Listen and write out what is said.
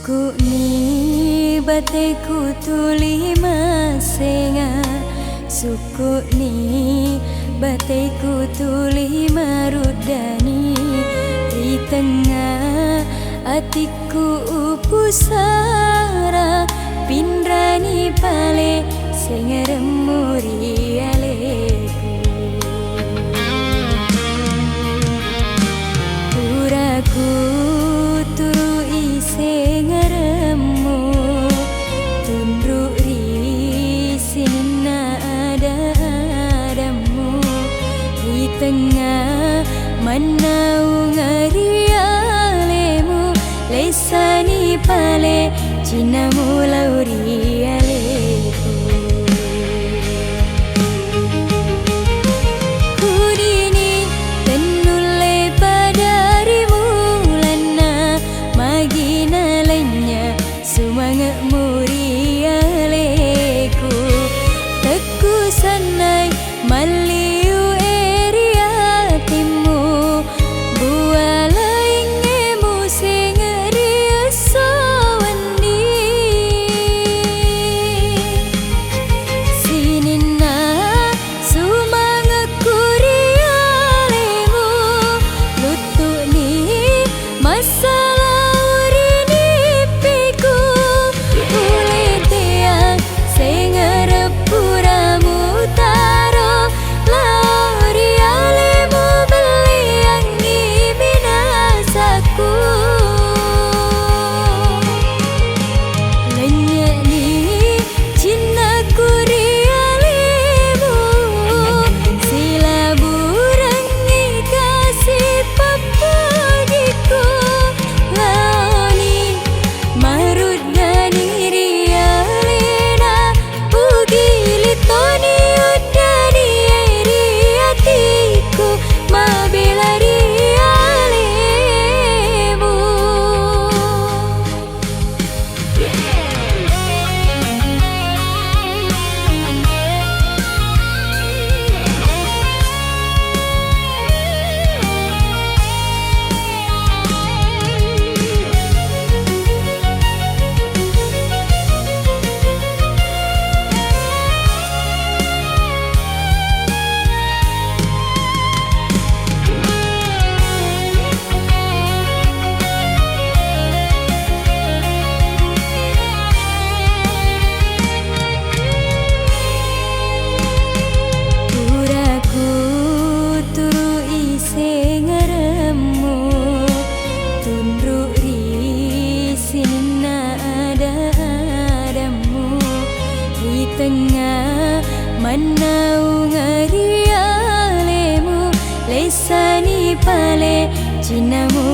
Suku ni bateku tuli masenga, suku ni bateku tuli marudani, di tengah hatiku upusara pindrani pale sengeremuri aleku puraku turu ise ngeremu tunduri sinina adamu di tengah manau ngarialemu lesani pale cinamu lauri aleku kudini tenule padarimu lana magina lainnya semangat muri aleku teku sanai maliu eria timu buala ingemu sengeria sawandi sinina sumangat kurialemu lutuk ni masalah urini piku kulit yang sengerep puramu taro lauri alemu beli yang ibinasaku lenya ni cinta kurialemu sila burangi kasih papagiku laoni marut gani rialena ugili toni udani eri hatiku mabila rialemu puraku turu ise ngeremu tunduri sinina adamu di tengah manau ngarialemu lesani pale cinamu